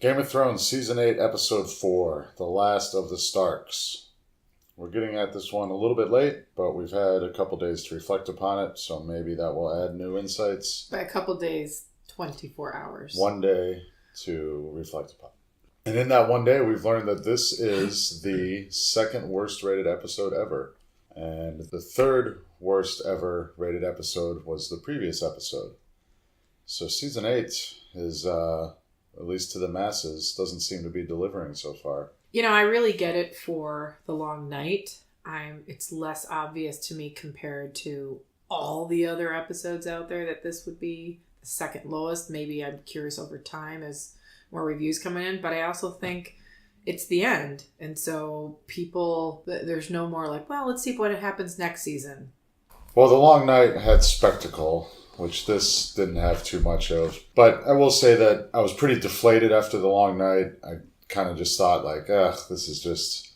Game of Thrones Season 8, Episode 4, The Last of the Starks. We're getting at this one a little bit late, but we've had a couple days to reflect upon it, so maybe that will add new insights. By a couple days, 24 hours. One day to reflect upon. And in that one day, we've learned that this is the second worst rated episode ever. And the third worst ever rated episode was the previous episode. So Season 8 is, at least to the masses, doesn't seem to be delivering so far. You know, I really get it for The Long Night. It's less obvious to me compared to all the other episodes out there that this would be the second lowest. Maybe I'm curious over time as more reviews come in, but I also think it's the end. And so there's no more like, well, let's see what happens next season. Well, The Long Night had spectacle, which this didn't have too much of. But I will say that I was pretty deflated after The Long Night. I kind of just thought like, this is just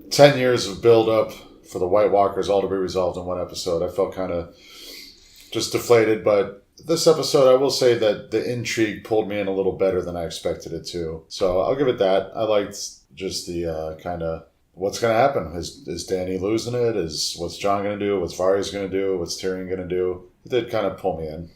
10 years of build-up for the White Walkers all to be resolved in one episode. I felt kind of just deflated, but this episode, I will say that the intrigue pulled me in a little better than I expected it to. So I'll give it that. I liked just the kind of what's going to happen. Is Dany losing it? What's Jon going to do? What's Varys going to do? What's Tyrion going to do? It did kind of pull me in.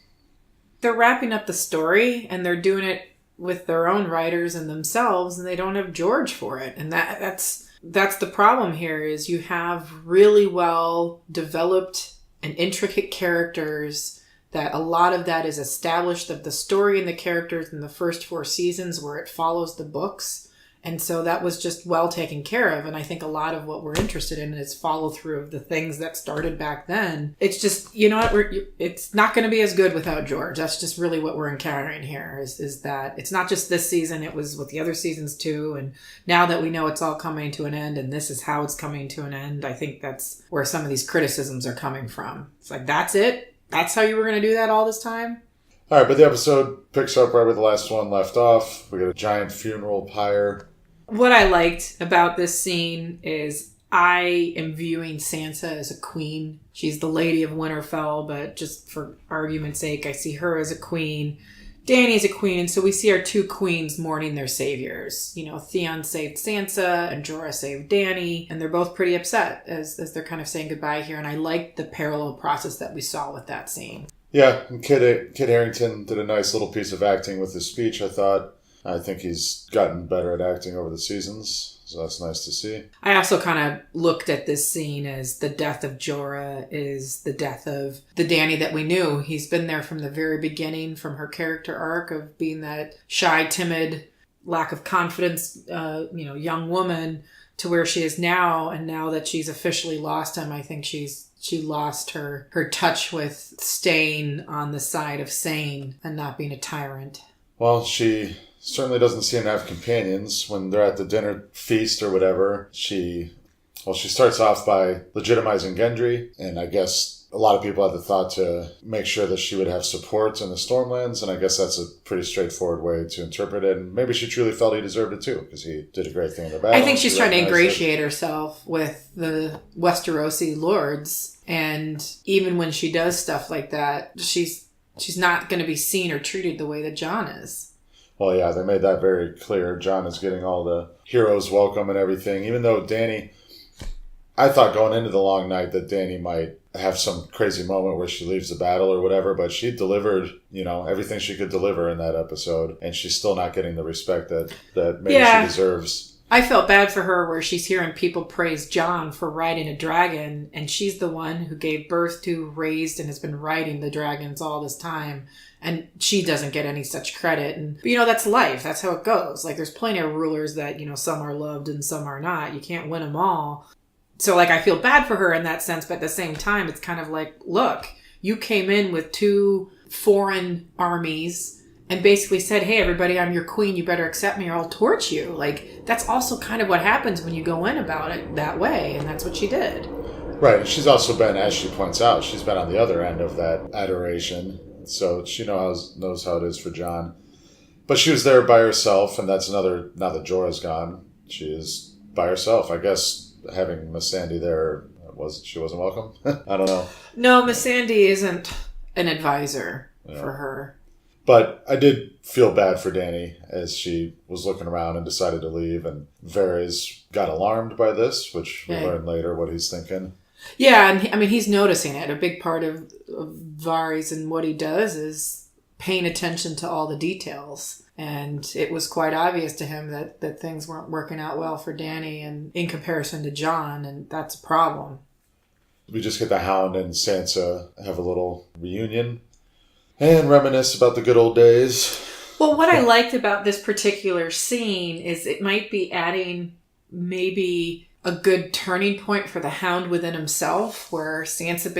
They're wrapping up the story, and they're doing it with their own writers and themselves, and they don't have George for it. And that's the problem here, is you have really well developed and intricate characters that a lot of that is established of the story and the characters in the first 4 seasons where it follows the books. And so that was just well taken care of. And I think a lot of what we're interested in is follow through of the things that started back then. It's just, you know what, it's not going to be as good without George. That's just really what we're encountering here is that it's not just this season. It was with the other seasons too. And now that we know it's all coming to an end and this is how it's coming to an end, I think that's where some of these criticisms are coming from. It's like, that's it? That's how you were going to do that all this time? All right, but the episode picks up right where the last one left off. We got a giant funeral pyre. What I liked about this scene is I am viewing Sansa as a queen. She's the Lady of Winterfell, but just for argument's sake, I see her as a queen. Dany's a queen, and so we see our 2 queens mourning their saviors. You know, Theon saved Sansa, and Jorah saved Dany, and they're both pretty upset as they're kind of saying goodbye here, and I liked the parallel process that we saw with that scene. Yeah, and Kit Harington did a nice little piece of acting with his speech, I thought. I think he's gotten better at acting over the seasons, so that's nice to see. I also kind of looked at this scene as the death of Jorah is the death of the Dany that we knew. He's been there from the very beginning, from her character arc of being that shy, timid, lack of confidence, young woman, to where she is now. And now that she's officially lost him, I think she lost her touch with staying on the side of sane and not being a tyrant. Well, she certainly doesn't seem to have companions. When they're at the dinner feast or whatever, she starts off by legitimizing Gendry, and I guess a lot of people had the thought to make sure that she would have support in the Stormlands, and I guess that's a pretty straightforward way to interpret it, and maybe she truly felt he deserved it too, because he did a great thing in the battle. I think she's trying to ingratiate herself with the Westerosi lords, and even when she does stuff like that, she's not going to be seen or treated the way that Jon is. Well, yeah, they made that very clear. Jon is getting all the heroes welcome and everything. Even though Dany, I thought going into The Long Night that Dany might have some crazy moment where she leaves the battle or whatever, but she delivered, everything she could deliver in that episode, and she's still not getting the respect that maybe she deserves. I felt bad for her where she's hearing people praise Jon for riding a dragon, and she's the one who gave birth to, raised, and has been riding the dragons all this time. And she doesn't get any such credit. But that's life. That's how it goes. Like, there's plenty of rulers that, some are loved and some are not. You can't win them all. So, I feel bad for her in that sense. But at the same time, it's kind of like, look, you came in with 2 foreign armies and basically said, hey, everybody, I'm your queen. You better accept me or I'll torch you. That's also kind of what happens when you go in about it that way. And that's what she did. Right. She's also been, as she points out, she's been on the other end of that adoration. So she knows how it is for Jon. But she was there by herself, and that's another, now that Jorah's gone, she is by herself. I guess having Missandei there, she wasn't welcome? I don't know. No, Missandei isn't an advisor for her. But I did feel bad for Dany as she was looking around and decided to leave. And Varys got alarmed by this, which we learn later what he's thinking. Yeah, and he's noticing it. A big part of Varys and what he does is paying attention to all the details. And it was quite obvious to him that things weren't working out well for Dany and in comparison to Jon, and that's a problem. We just get the Hound and Sansa have a little reunion and reminisce about the good old days. Well, what I liked about this particular scene is it might be adding maybe a good turning point for the Hound within himself, where Sansa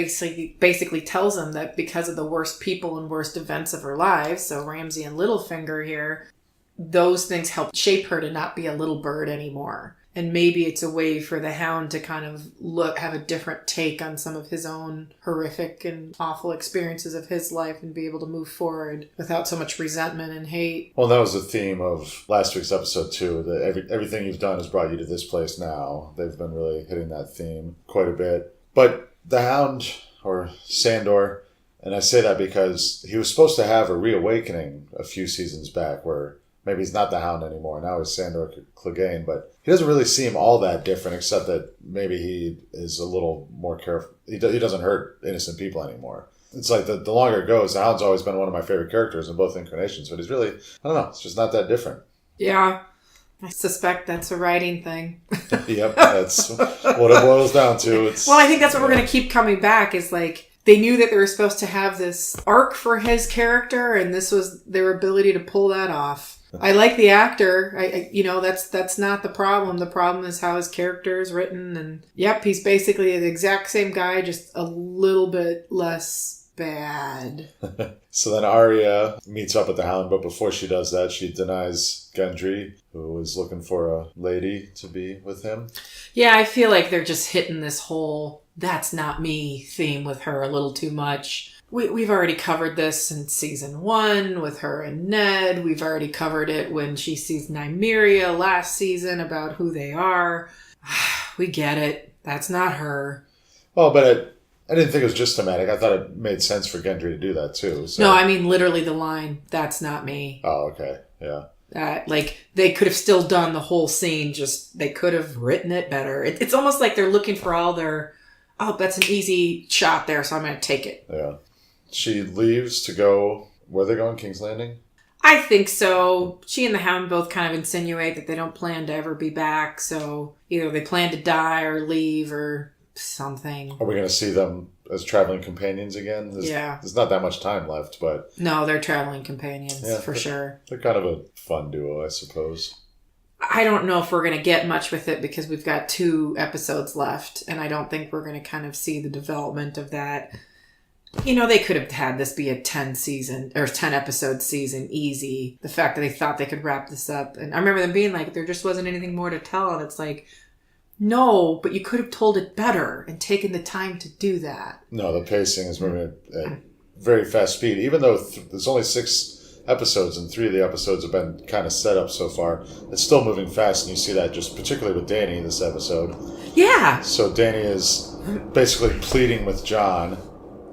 basically tells him that because of the worst people and worst events of her lives, so Ramsay and Littlefinger here, those things help shape her to not be a little bird anymore. And maybe it's a way for the Hound to kind of have a different take on some of his own horrific and awful experiences of his life and be able to move forward without so much resentment and hate. Well, that was the theme of last week's episode too, that everything you've done has brought you to this place now. They've been really hitting that theme quite a bit. But the Hound, or Sandor, and I say that because he was supposed to have a reawakening a few seasons back where maybe he's not the Hound anymore. Now he's Sandor Clegane, but he doesn't really seem all that different, except that maybe he is a little more careful. He doesn't hurt innocent people anymore. It's like the longer it goes, the Hound's always been one of my favorite characters in both incarnations, but he's really, I don't know, it's just not that different. Yeah, I suspect that's a writing thing. Yep, that's what it boils down to. Well, I think that's what we're going to keep coming back is like, they knew that they were supposed to have this arc for his character, and this was their ability to pull that off. I like the actor. That's not the problem. The problem is how his character is written. And yep, he's basically the exact same guy, just a little bit less bad. So then Arya meets up with the Hound, but before she does that, she denies Gendry, who was looking for a lady to be with him. Yeah, I feel like they're just hitting this whole "that's not me" theme with her a little too much. We've already covered this in season 1 with her and Ned. We've already covered it when she sees Nymeria last season about who they are. We get it. That's not her. Well, but I didn't think it was just thematic. I thought it made sense for Gendry to do that too. So. No, I mean literally the line, "That's not me." Oh, okay. Yeah. They could have still done the whole scene, just they could have written it better. It's almost like they're looking for all their, that's an easy shot there, so I'm going to take it. Yeah. She leaves to go, where are they going, King's Landing? I think so. She and the Hound both kind of insinuate that they don't plan to ever be back, so either they plan to die or leave or something. Are we going to see them as traveling companions again? There's not that much time left, but... No, they're traveling companions, for sure. They're kind of a fun duo, I suppose. I don't know if we're going to get much with it because we've got 2 episodes left, and I don't think we're going to kind of see the development of that. They could have had this be a 10 episode season easy. The fact that they thought they could wrap this up. And I remember them being like, there just wasn't anything more to tell. And it's like, no, but you could have told it better and taken the time to do that. No, the pacing is moving at very fast speed. Even though there's only 6 episodes and 3 of the episodes have been kind of set up so far, it's still moving fast. And you see that just particularly with Dany this episode. Yeah. So Dany is basically pleading with Jon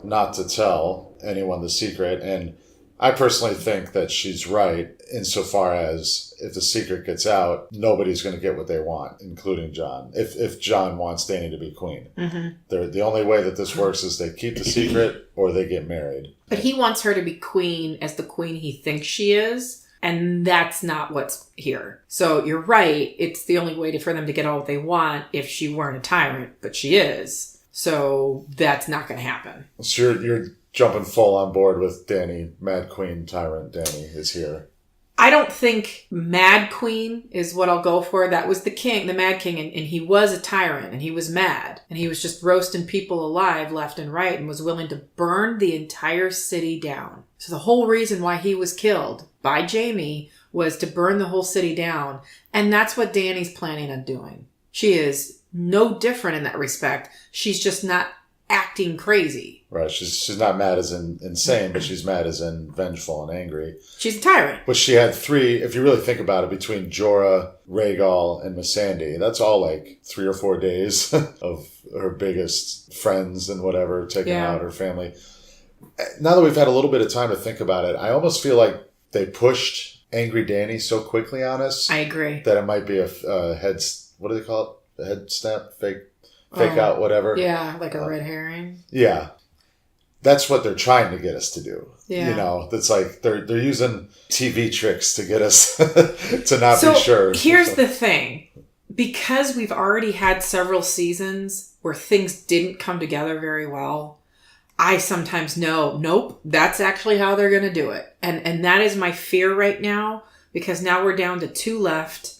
not to tell anyone the secret, and I personally think that she's right insofar as if the secret gets out, nobody's going to get what they want, including Jon. If Jon wants Dany to be queen. Mm-hmm. The only way that this works is they keep the secret or they get married. But he wants her to be queen as the queen he thinks she is, and that's not what's here. So you're right, it's the only way for them to get all what they want if she weren't a tyrant, but she is. So that's not going to happen. So you're jumping full on board with Dany, Mad Queen, Tyrant Dany is here. I don't think Mad Queen is what I'll go for. That was the king, the Mad King, and he was a tyrant, and he was mad. And he was just roasting people alive left and right and was willing to burn the entire city down. So the whole reason why he was killed by Jaime was to burn the whole city down. And that's what Dany's planning on doing. She is no different in that respect. She's just not acting crazy. Right. She's not mad as in insane, but she's mad as in vengeful and angry. She's a tyrant. But she had 3, if you really think about it, between Jorah, Rhaegal, and Missandei, that's all like 3 or 4 days of her biggest friends and whatever, taking out her family. now that we've had a little bit of time to think about it, I almost feel like they pushed Angry Danny so quickly on us. I agree. That it might be a head, what do they call it? A head snap? Fake out, whatever. Yeah, like a red herring. Yeah. That's what they're trying to get us to do. Yeah. You know, it's like they're using TV tricks to get us to not be sure. Here's the thing. Because we've already had several seasons where things didn't come together very well, I sometimes know, nope, that's actually how they're going to do it. And that is my fear right now, because now we're down to 2 left,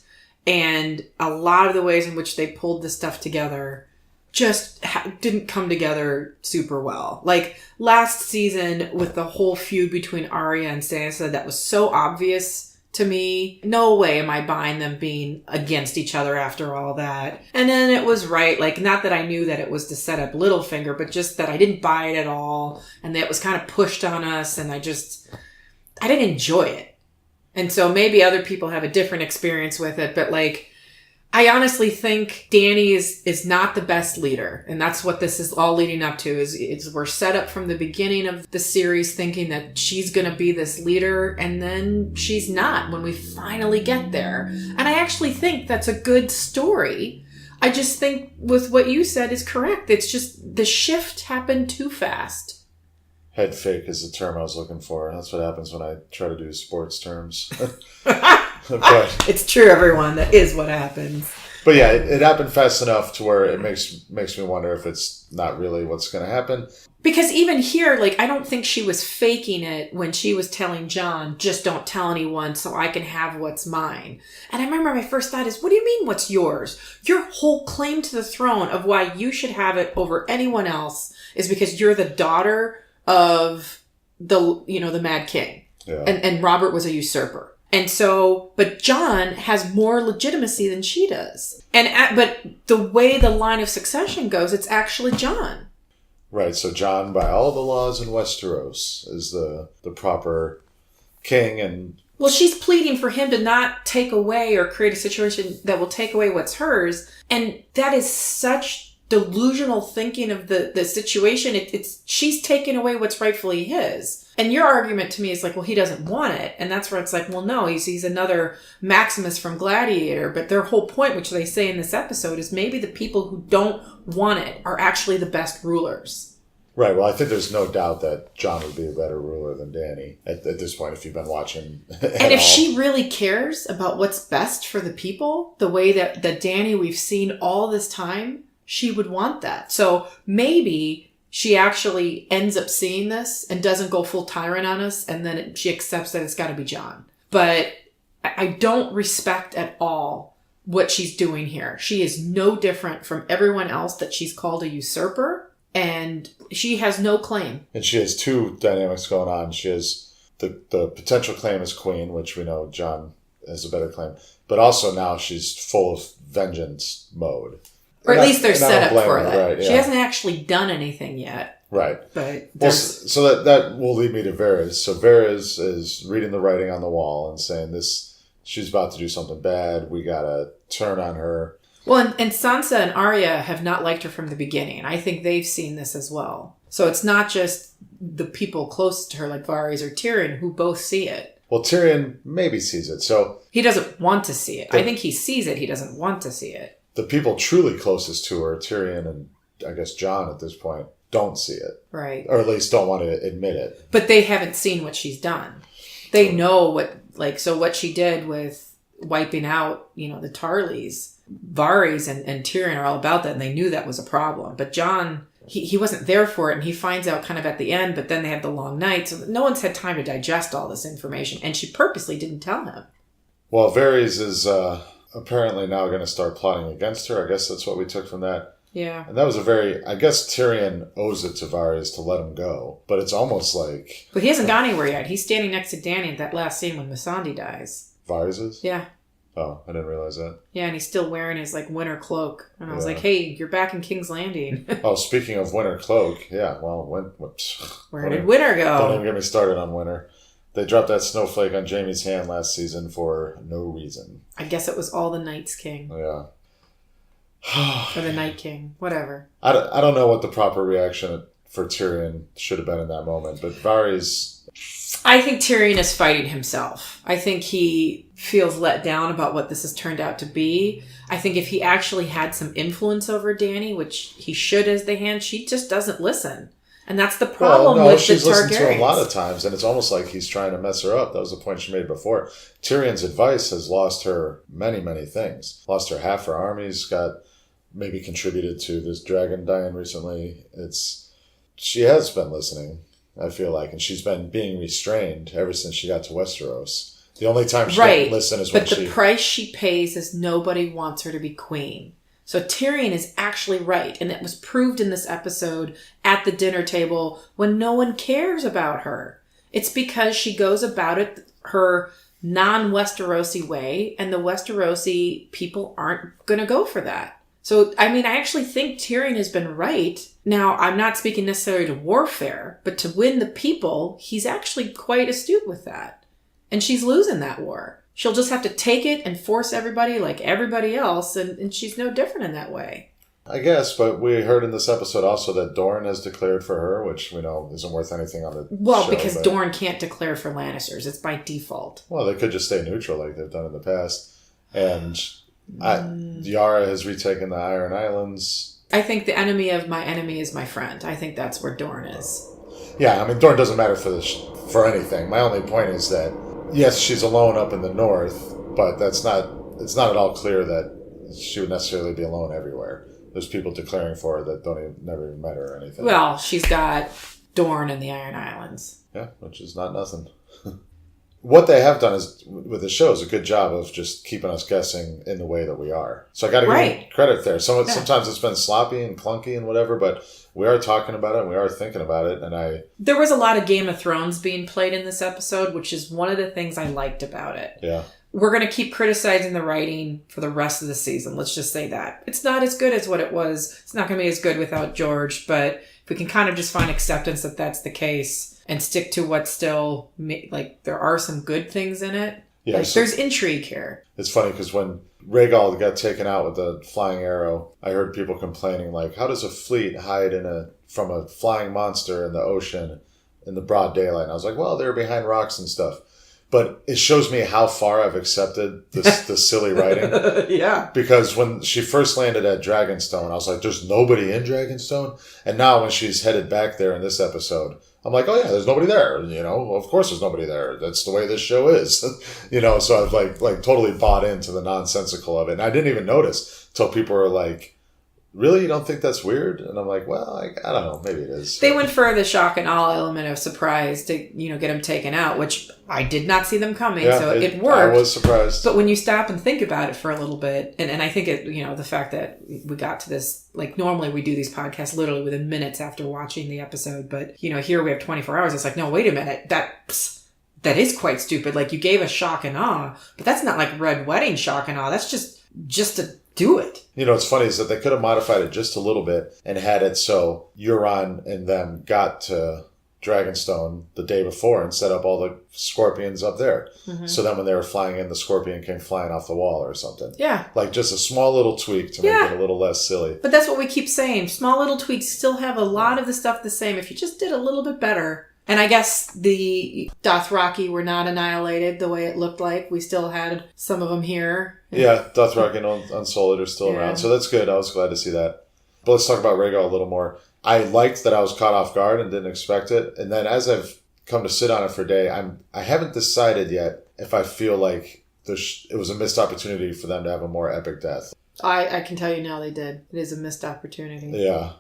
and a lot of the ways in which they pulled this stuff together just didn't come together super well. Like last season with the whole feud between Arya and Sansa, that was so obvious to me. No way am I buying them being against each other after all that. And then it was right, like, not that I knew that it was to set up Littlefinger, but just that I didn't buy it at all, and that it was kind of pushed on us, and I didn't enjoy it. And so maybe other people have a different experience with it, but like, I honestly think Dany is not the best leader. And that's what this is all leading up to, is we're set up from the beginning of the series thinking that she's going to be this leader, and then she's not when we finally get there. And I actually think that's a good story. I just think with what you said is correct. It's just the shift happened too fast. Head fake is the term I was looking for. That's what happens when I try to do sports terms. But it's true, everyone. That is what happens. But yeah, it happened fast enough to where it makes me wonder if it's not really what's going to happen. Because even here, like, I don't think she was faking it when she was telling Jon, just don't tell anyone so I can have what's mine. And I remember my first thought is, what do you mean what's yours? Your whole claim to the throne of why you should have it over anyone else is because you're the daughter of the Mad King. Yeah. And Robert was a usurper. And so, but Jon has more legitimacy than she does. But the way the line of succession goes, it's actually Jon. Right, so Jon, by all the laws in Westeros, is the proper king. And well, she's pleading for him to not take away or create a situation that will take away what's hers. And that is such delusional thinking of the situation. She's taking away what's rightfully his. And your argument to me is like, well, he doesn't want it. And that's where it's like, well, no, he's another Maximus from Gladiator. But their whole point, which they say in this episode, is maybe the people who don't want it are actually the best rulers. Right. Well, I think there's no doubt that Jon would be a better ruler than Dany at this point, if you've been watching. And if she really cares about what's best for the people, the way that Dany we've seen all this time, she would want that. So maybe she actually ends up seeing this and doesn't go full tyrant on us, and then she accepts that it's got to be Jon. But I don't respect at all what she's doing here. She is no different from everyone else that she's called a usurper, and she has no claim. And she has 2 dynamics going on. She has the potential claim as queen, which we know Jon has a better claim. But also now she's full of vengeance mode. Or at least they're set up for that. Right, yeah. She hasn't actually done anything yet. Right. But so that will lead me to Varys. So Varys is reading the writing on the wall and saying she's about to do something bad. We got to turn on her. Well, and Sansa and Arya have not liked her from the beginning. And I think they've seen this as well. So it's not just the people close to her like Varys or Tyrion who both see it. Well, Tyrion maybe sees it. So he doesn't want to see it. I think he sees it. He doesn't want to see it. The people truly closest to her, Tyrion and I guess Jon at this point, don't see it. Right. Or at least don't want to admit it. But they haven't seen what she's done. They know what she did with wiping out, the Tarleys. Varys and Tyrion are all about that, and they knew that was a problem. But Jon, he wasn't there for it, and he finds out kind of at the end, but then they have the long night, so no one's had time to digest all this information, and she purposely didn't tell him. Well, Varys is apparently now going to start plotting against her. I guess that's what we took from that. Yeah. And that was I guess Tyrion owes it to Varys to let him go. But it's almost like... But he hasn't gone anywhere yet. He's standing next to Dany at that last scene when Missandei dies. Varys is? Yeah. Oh, I didn't realize that. Yeah, and he's still wearing his winter cloak. And I was like, hey, you're back in King's Landing. Oh, speaking of winter cloak, yeah, well, where did Winter go? Don't even get me started on Winter. They dropped that snowflake on Jaime's hand last season for no reason. I guess it was all the Night's King. Yeah. Or the Night King. Whatever. I don't know what the proper reaction for Tyrion should have been in that moment. But Varys... I think Tyrion is fighting himself. I think he feels let down about what this has turned out to be. I think if he actually had some influence over Dany, which he should as the hand, she just doesn't listen. And that's the problem with the Targaryens. She's listened to him a lot of times, and it's almost like he's trying to mess her up. That was the point she made before. Tyrion's advice has lost her many, many things. Lost her half her armies, got maybe contributed to this dragon dying recently. She has been listening, I feel like, and she's been being restrained ever since she got to Westeros. The only time she didn't listen is when But the price she pays is nobody wants her to be queen. So Tyrion is actually right, and it was proved in this episode at the dinner table when no one cares about her. It's because she goes about it her non-Westerosi way, and the Westerosi people aren't going to go for that. So, I mean, I actually think Tyrion has been right. Now, I'm not speaking necessarily to warfare, but to win the people, he's actually quite astute with that. And she's losing that war. She'll just have to take it and force everybody like everybody else, and she's no different in that way. I guess, but we heard in this episode also that Dorne has declared for her, which we know isn't worth anything on the show. Because Dorne can't declare for Lannisters. It's by default. Well, they could just stay neutral like they've done in the past. And Yara has retaken the Iron Islands. I think the enemy of my enemy is my friend. I think that's where Dorne is. Yeah, I mean, Dorne doesn't matter for anything. My only point is that, yes, she's alone up in the north, but it's not at all clear that she would necessarily be alone everywhere. There's people declaring for her that never even met her or anything. Well, she's got Dorne and the Iron Islands. Yeah, which is not nothing. What they have done is, with the show, is a good job of just keeping us guessing in the way that we are. So I got to give them credit there. Sometimes it's been sloppy and clunky and whatever, but we are talking about it and we are thinking about it. And there was a lot of Game of Thrones being played in this episode, which is one of the things I liked about it. Yeah. We're going to keep criticizing the writing for the rest of the season. Let's just say that. It's not as good as what it was. It's not going to be as good without George, but if we can kind of just find acceptance that that's the case and stick to what's still, like, there are some good things in it. Yeah, like, there's intrigue here. It's funny because when Rhaegal got taken out with the flying arrow, I heard people complaining, like, how does a fleet hide from a flying monster in the ocean in the broad daylight? And I was like, well, they're behind rocks and stuff. But it shows me how far I've accepted this silly writing. Yeah. Because when she first landed at Dragonstone, I was like, there's nobody in Dragonstone? And now when she's headed back there in this episode, I'm like, oh yeah, there's nobody there. You know, of course there's nobody there. That's the way this show is. You know, so I've like totally bought into the nonsensical of it. And I didn't even notice till people were like, really? You don't think that's weird? And I'm like, well, I don't know. Maybe it is. They went for the shock and awe element of surprise to, get him taken out, which I did not see them coming. Yeah, so it worked. I was surprised. But when you stop and think about it for a little bit, and I think it, the fact that we got to this, like normally we do these podcasts literally within minutes after watching the episode. But, here we have 24 hours. It's like, no, wait a minute. That is quite stupid. Like you gave us shock and awe, but that's not like Red Wedding shock and awe. That's just to do it. What's funny is that they could have modified it just a little bit and had it so Euron and them got to Dragonstone the day before and set up all the scorpions up there. Mm-hmm. So then when they were flying in, the scorpion came flying off the wall or something. Yeah. Like just a small little tweak to make it a little less silly. But that's what we keep saying. Small little tweaks still have a lot of the stuff the same. If you just did a little bit better. And I guess the Dothraki were not annihilated the way it looked like. We still had some of them here. Yeah, Dothraki and Unsullied are still around. So that's good. I was glad to see that. But let's talk about Rhaegal a little more. I liked that I was caught off guard and didn't expect it. And then as I've come to sit on it for a day, I haven't decided yet if I feel like it was a missed opportunity for them to have a more epic death. I can tell you now they did. It is a missed opportunity. Yeah.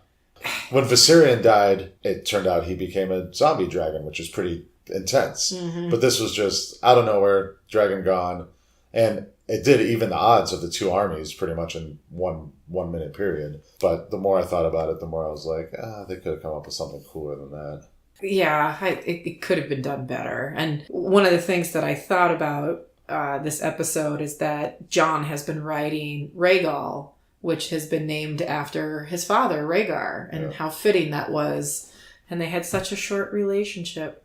When Viserion died, it turned out he became a zombie dragon, which is pretty intense. Mm-hmm. But this was just out of nowhere, dragon gone. And it did even the odds of the two armies pretty much in one minute period. But the more I thought about it, the more I was like, they could have come up with something cooler than that. Yeah, it could have been done better. And one of the things that I thought about this episode is that Jon has been writing Rhaegal, which has been named after his father, Rhaegar, and how fitting that was. And they had such a short relationship.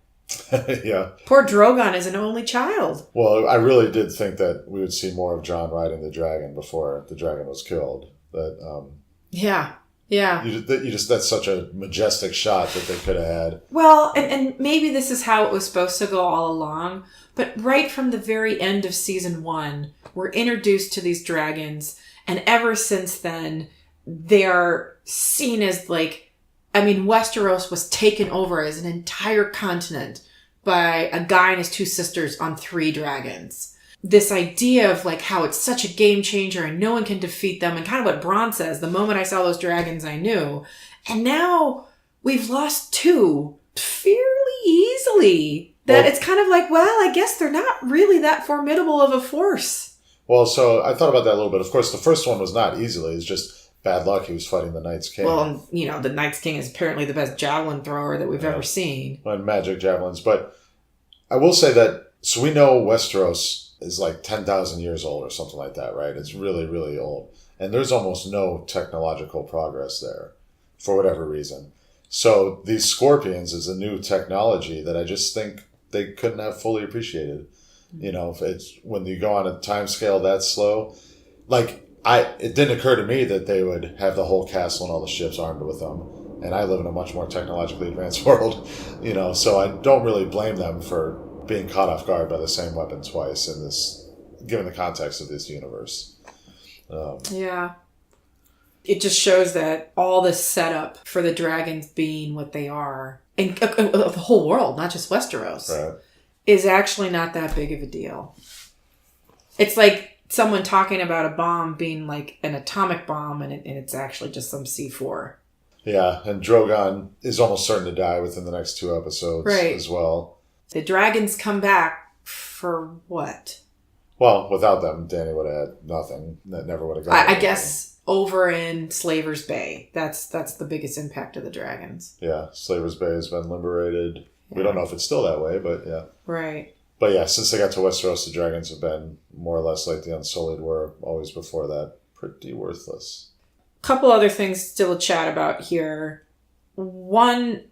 Yeah. Poor Drogon is an only child. Well, I really did think that we would see more of Jon riding the dragon before the dragon was killed. Yeah. Yeah. That's such a majestic shot that they could have had. Well, and maybe this is how it was supposed to go all along, but right from the very end of season 1, we're introduced to these dragons, and ever since then, they are seen as like, I mean, Westeros was taken over as an entire continent by a guy and his 2 sisters on 3 dragons. This idea of like how it's such a game changer and no one can defeat them, and kind of what Bronn says, the moment I saw those dragons, I knew. And now we've lost 2 fairly easily. That it's kind of like, well, I guess they're not really that formidable of a force. Well, so I thought about that a little bit. Of course, the first one was not easily. It's just bad luck. He was fighting the Night's King. Well, you know, the Night's King is apparently the best javelin thrower that we've ever seen. And magic javelins. But I will say that, so we know Westeros is like 10,000 years old or something like that, right? It's really, really old. And there's almost no technological progress there for whatever reason. So these scorpions is a new technology that I just think they couldn't have fully appreciated. You know, if it's when you go on a time scale that slow, like it didn't occur to me that they would have the whole castle and all the ships armed with them. And I live in a much more technologically advanced world, you know, so I don't really blame them for being caught off guard by the same weapon twice in this, given the context of this universe. Yeah. It just shows that all this setup for the dragons being what they are, and the whole world, not just Westeros, Right. is actually not that big of a deal. It's like someone talking about a bomb being like an atomic bomb, and it's actually just some C4. Yeah, and Drogon is almost certain to die within the next 2 episodes as well. The dragons come back for what? Well, without them, Dany would have had nothing. That never would have gone. I guess over in Slaver's Bay. That's the biggest impact of the dragons. Yeah, Slaver's Bay has been liberated. Yeah. We don't know if it's still that way, but yeah. Right. But yeah, since they got to Westeros, the dragons have been more or less like the Unsullied were always before that. Pretty worthless. Couple other things still to chat about here. One,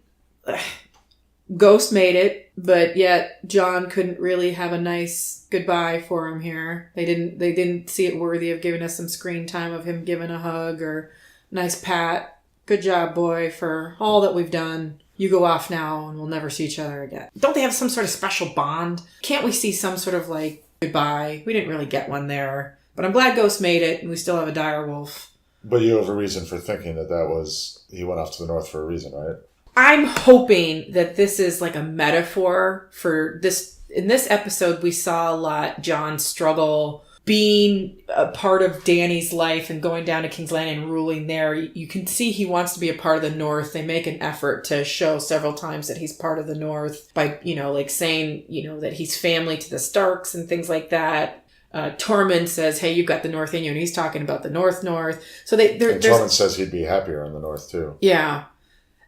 Ghost made it, but yet Jon couldn't really have a nice goodbye for him here. They didn't see it worthy of giving us some screen time of him giving a hug or nice pat. Good job, boy, for all that we've done. You go off now and we'll never see each other again. Don't they have some sort of special bond? Can't we see some sort of like goodbye? We didn't really get one there. But I'm glad Ghost made it and we still have a direwolf. But you have a reason for thinking that was, he went off to the north for a reason, right? I'm hoping that this is like a metaphor for this. In this episode, we saw a lot Jon struggle being a part of Dany's life and going down to King's Landing and ruling there. You can see he wants to be a part of the North. They make an effort to show several times that he's part of the North by, like saying, that he's family to the Starks and things like that. Tormund says, hey, you've got the North in you, and he's talking about the North. So Tormund says he'd be happier in the North too. Yeah.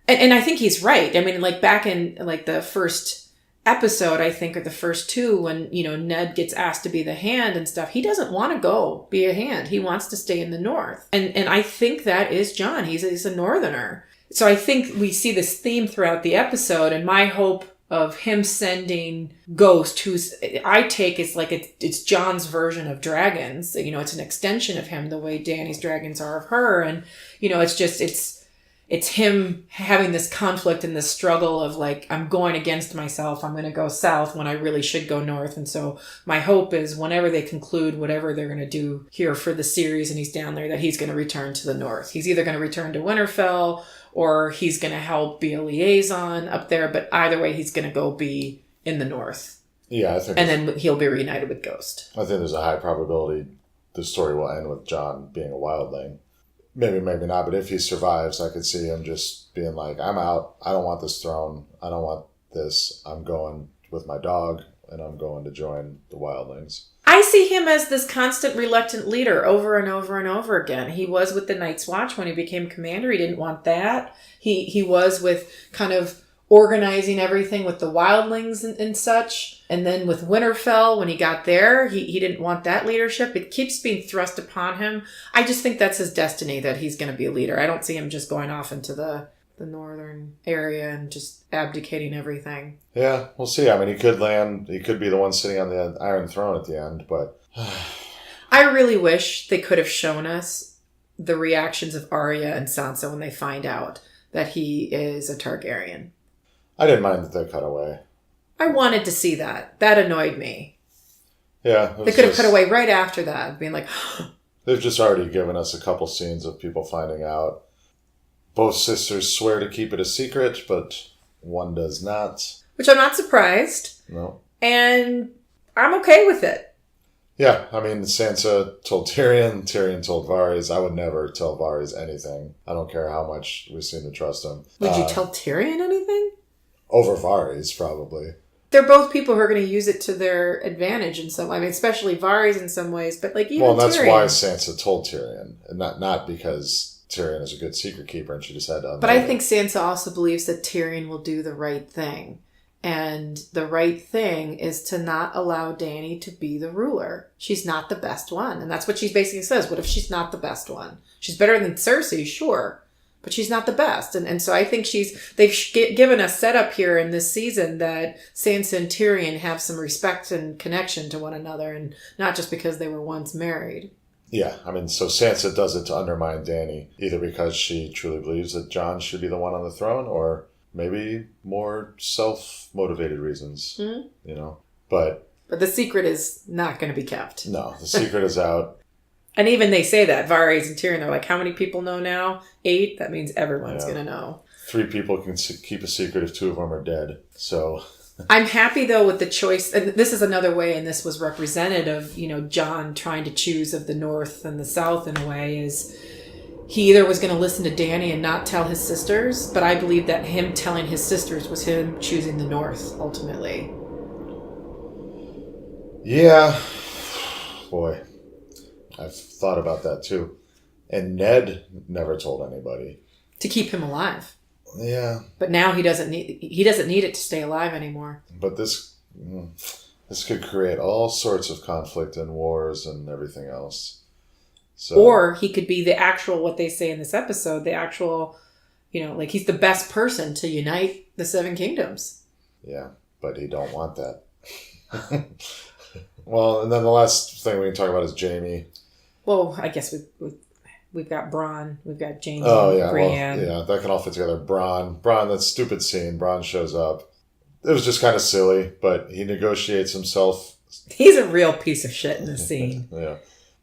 And I think he's right. I mean, like back in like the first episode, I think, or the first 2, when, Ned gets asked to be the Hand and stuff, he doesn't want to go be a Hand. He wants to stay in the North. And I think that is Jon. He's a Northerner. So I think we see this theme throughout the episode, and my hope of him sending Ghost, who's I take is like it's Jon's version of dragons. It's an extension of him, the way Dany's dragons are of her. And, it's him having this conflict and this struggle of like, I'm going against myself. I'm going to go south when I really should go north. And so my hope is whenever they conclude whatever they're going to do here for the series and he's down there, that he's going to return to the north. He's either going to return to Winterfell or he's going to help be a liaison up there. But either way, he's going to go be in the north. Yeah, I think. And then he'll be reunited with Ghost. I think there's a high probability the story will end with Jon being a wildling. Maybe not, but if he survives, I could see him just being like, I'm out. I don't want this throne. I don't want this. I'm going with my dog, and I'm going to join the wildlings. I see him as this constant reluctant leader over and over and over again. He was with the Night's Watch when he became commander. He didn't want that. He was with kind of organizing everything with the wildlings and such. And then with Winterfell, when he got there, he didn't want that leadership. It keeps being thrust upon him. I just think that's his destiny, that he's going to be a leader. I don't see him just going off into the northern area and just abdicating everything. Yeah, we'll see. I mean, he could be the one sitting on the Iron Throne at the end, but... I really wish they could have shown us the reactions of Arya and Sansa when they find out that he is a Targaryen. I didn't mind that they cut away. I wanted to see that. That annoyed me. Yeah. They could have cut away right after that, being like... They've just already given us a couple scenes of people finding out. Both sisters swear to keep it a secret, but one does not. Which I'm not surprised. No. And I'm okay with it. Yeah, I mean, Sansa told Tyrion, Tyrion told Varys. I would never tell Varys anything. I don't care how much we seem to trust him. Would you tell Tyrion anything? Over Varys, probably. They're both people who are going to use it to their advantage in some way. I mean, especially Varys in some ways, but like even that's Tyrion. why Sansa told Tyrion, and not because Tyrion is a good secret keeper and she just had to. But I think Sansa also believes that Tyrion will do the right thing. And the right thing is to not allow Dany to be the ruler. She's not the best one. And that's what she basically says. What if she's not the best one? She's better than Cersei, sure. But she's not the best. And so I think they've given a setup here in this season that Sansa and Tyrion have some respect and connection to one another. And not just because they were once married. Yeah, I mean, so Sansa does it to undermine Dany. Either because she truly believes that Jon should be the one on the throne, or... maybe more self-motivated reasons, But the secret is not going to be kept. No, the secret is out. And even they say that, Varys and Tyrion, they're like, how many people know now? 8? That means everyone's going to know. 3 people can keep a secret if 2 of them are dead. So... I'm happy, though, with the choice. And this is another way, and this was represented of, Jon trying to choose of the North and the South in a way, is... he either was going to listen to Dany and not tell his sisters, but I believe that him telling his sisters was him choosing the North, ultimately. Yeah. Boy. I've thought about that, too. And Ned never told anybody. To keep him alive. Yeah. But now he doesn't need it to stay alive anymore. But this could create all sorts of conflict and wars and everything else. So, or he could be the actual, what they say in this episode, the actual, he's the best person to unite the 7 kingdoms. Yeah, but he don't want that. Well, and then the last thing we can talk about is Jaime. Well, I guess we've got Bronn, we've got Jaime, Brienne. Well, yeah, that can all fit together. Bronn, that stupid scene. Bronn shows up. It was just kind of silly, but he negotiates himself. He's a real piece of shit in this scene. Yeah.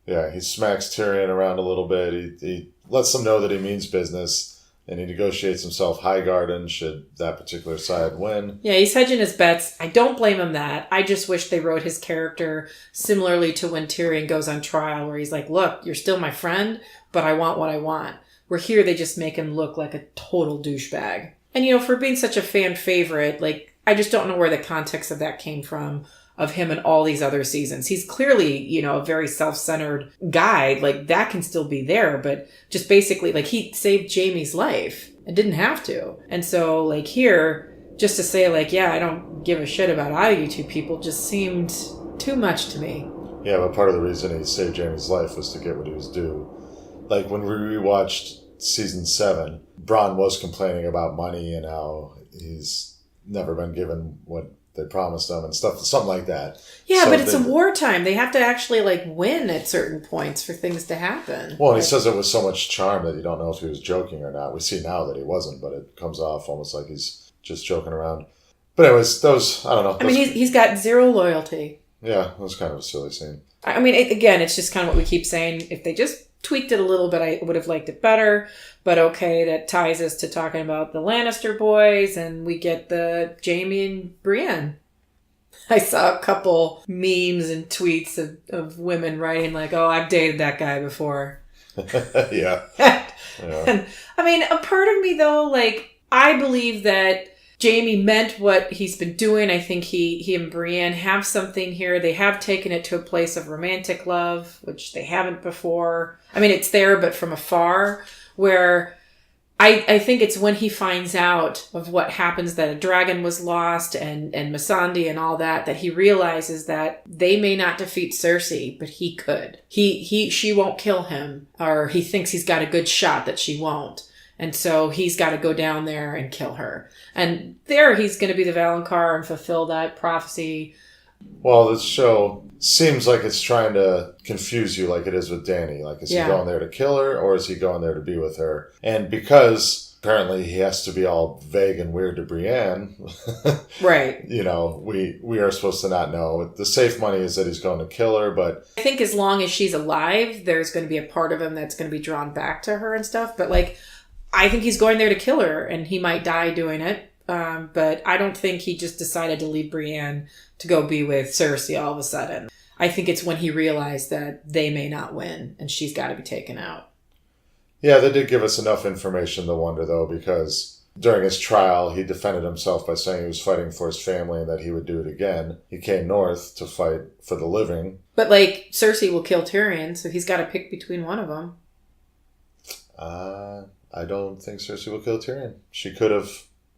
Yeah, he smacks Tyrion around a little bit. He lets them know that he means business, and he negotiates himself Highgarden should that particular side win. Yeah, he's hedging his bets. I don't blame him that. I just wish they wrote his character similarly to when Tyrion goes on trial, where he's like, look, you're still my friend, but I want what I want. Where here they just make him look like a total douchebag. And, for being such a fan favorite, I just don't know where the context of that came from. Of him in all these other seasons. He's clearly, a very self-centered guy. That can still be there, but just basically, he saved Jaime's life and didn't have to. And so, here, just to say, yeah, I don't give a shit about either you two people just seemed too much to me. Yeah, but part of the reason he saved Jaime's life was to get what he was due. When we rewatched season 7, Bronn was complaining about money and how he's never been given what they promised him and stuff, something like that. Yeah, so but it's a wartime. They have to actually win at certain points for things to happen. Well, he says it with so much charm that you don't know if he was joking or not. We see now that he wasn't, but it comes off almost like he's just joking around. But anyways, I don't know. I mean, he's got zero loyalty. Yeah, it was kind of a silly scene. I mean, again, it's just kind of what we keep saying. If they just tweaked it a little bit, I would have liked it better. But okay, that ties us to talking about the Lannister boys, and we get the Jaime and Brienne. I saw a couple memes and tweets of women writing oh, I've dated that guy before. Yeah. And, I mean, a part of me, though, I believe that Jaime meant what he's been doing. I think he and Brienne have something here. They have taken it to a place of romantic love, which they haven't before. I mean, it's there, but from afar, where I think it's when he finds out of what happens, that a dragon was lost and Missandei and all that he realizes that they may not defeat Cersei, but he could. She won't kill him, or he thinks he's got a good shot that she won't. And so he's got to go down there and kill her. And there he's going to be the Valonqar and fulfill that prophecy Well, this show seems like it's trying to confuse you like it is with Danny. Like, is he going there to kill her or is he going there to be with her? And because apparently he has to be all vague and weird to Brienne, right? You know, we are supposed to not know. The safe money is that he's going to kill her, but I think as long as she's alive, there's going to be a part of him that's going to be drawn back to her and stuff. But like, I think he's going there to kill her, and he might die doing it. But I don't think he just decided to leave Brienne to go be with Cersei all of a sudden. I think it's when he realized that they may not win and she's got to be taken out. Yeah, they did give us enough information to wonder, though, because during his trial, he defended himself by saying he was fighting for his family and that he would do it again. He came north to fight for the living. But, like, Cersei will kill Tyrion, so he's got to pick between one of them. I don't think Cersei will kill Tyrion. She could have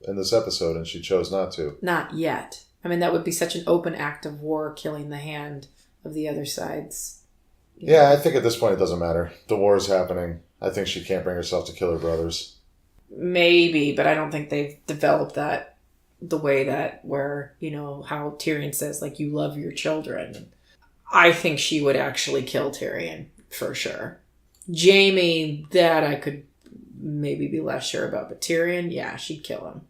in this episode, and she chose not to. Not yet. I mean, that would be such an open act of war, killing the hand of the other side's. Yeah, I think at this point it doesn't matter. The war is happening. I think she can't bring herself to kill her brothers. Maybe, but I don't think they've developed that the way that where, you know, how Tyrion says, like, you love your children. I think she would actually kill Tyrion, for sure. Jaime, that I could maybe be less sure about, but Tyrion, yeah, she'd kill him.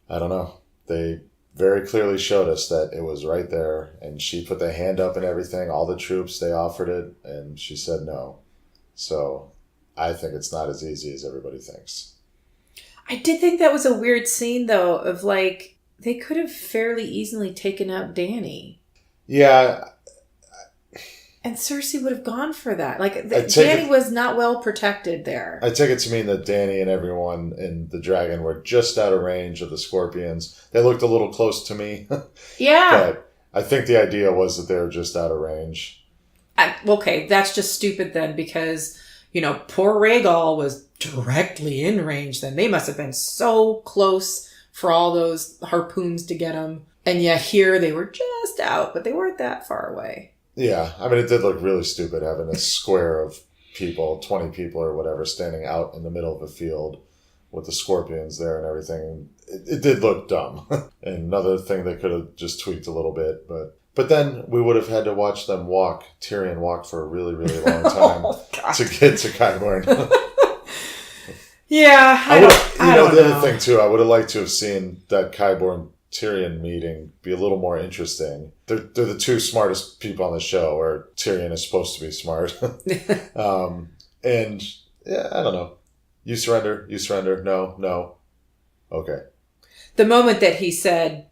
I don't know. They very clearly showed us that it was right there, and she put the hand up and everything. All the troops, they offered it, and she said no. So I think it's not as easy as everybody thinks. I did think that was a weird scene, though, of like, they could have fairly easily taken out Dany. Yeah. And Cersei would have gone for that. Like, Dany was not well protected there. I take it to mean that Dany and everyone in the dragon were just out of range of the scorpions. They looked a little close to me. Yeah. But I think the idea was that they were just out of range. Okay, that's just stupid then, because, you know, poor Rhaegal was directly in range then. They must have been so close for all those harpoons to get him. And yet here they were just out, but they weren't that far away. Yeah, I mean, it did look really stupid having a square of people, 20 people or whatever, standing out in the middle of a field with the scorpions there and everything. It did look dumb. And another thing they could have just tweaked a little bit. But then we would have had to watch them Tyrion walk for a really, really long time to get to Qyburn. Yeah, I don't know. The other thing, too, I would have liked to have seen that Qyburn Tyrion meeting be a little more interesting. They're the two smartest people on the show, or Tyrion is supposed to be smart. And yeah, I don't know. You surrender, no. Okay. The moment that he said,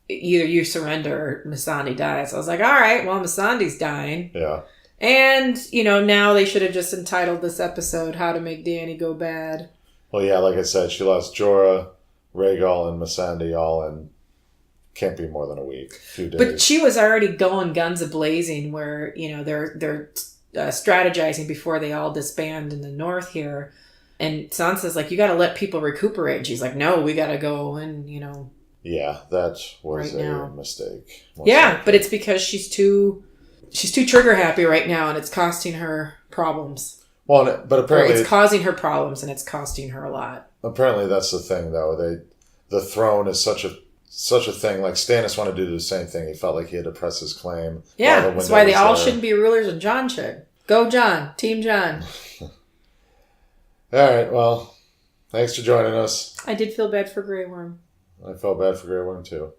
either you surrender or Missandei dies, I was like, all right, well, Missandei's dying. Yeah. And, you know, now they should have just entitled this episode, How to Make Dany Go Bad. Well, yeah, like I said, she lost Jorah, Rhaegal, and Missandei all in can't be more than a week, a few days. But she was already going guns a-blazing where, you know, they're strategizing before they all disband in the north here. And Sansa's like, you got to let people recuperate. And she's like, no, we got to go and, you know. Yeah, that was right a mistake. Yeah, but it's because she's too trigger happy right now, and it's costing her problems. Well, but apparently it's causing her problems, and it's costing her a lot. Apparently, that's the thing, though. The throne is such a thing. Like Stannis wanted to do the same thing. He felt like he had to press his claim. Yeah, that's why they all shouldn't be rulers, and Jon should. Go, Jon. Team Jon. All right. Well, thanks for joining us. I did feel bad for Grey Worm. I felt bad for Grey Worm too.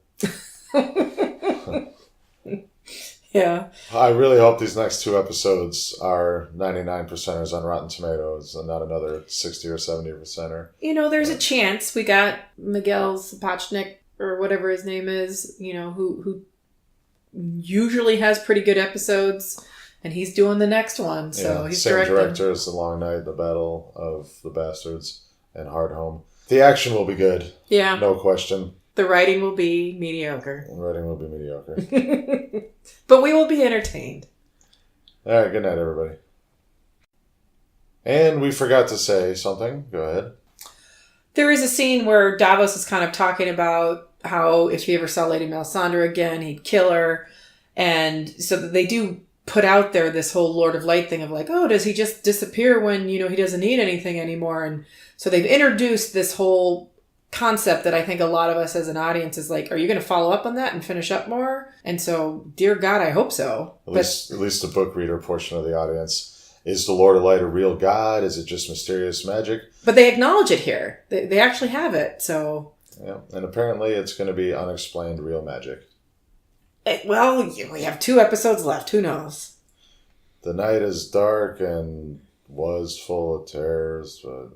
Yeah. I really hope these next two episodes are 99%ers on Rotten Tomatoes and not another 60 or 70%er. You know, there's a chance. We got Miguel Sapochnik, or whatever his name is, you know, who usually has pretty good episodes, and he's doing the next one. So yeah, he's same directing. director as The Long Night, The Battle of the Bastards, and Hard Home. The action will be good. Yeah. No question. The writing will be mediocre. The writing will be mediocre. But we will be entertained. All right, good night, everybody. And we forgot to say something. Go ahead. There is a scene where Davos is kind of talking about how if he ever saw Lady Melisandre again, he'd kill her. And so they do put out there this whole Lord of Light thing of like, oh, does he just disappear when, you know, he doesn't need anything anymore? And so they've introduced this whole concept that I think a lot of us as an audience is like, are you going to follow up on that and finish up more? And so, dear God, I hope so. At least the book reader portion of the audience. Is the Lord of Light a real God? Is it just mysterious magic? But they acknowledge it here. They actually have it, so... Yeah, and apparently it's going to be unexplained real magic. Well, we have 2 episodes left. Who knows? The night is dark and was full of terrors, but...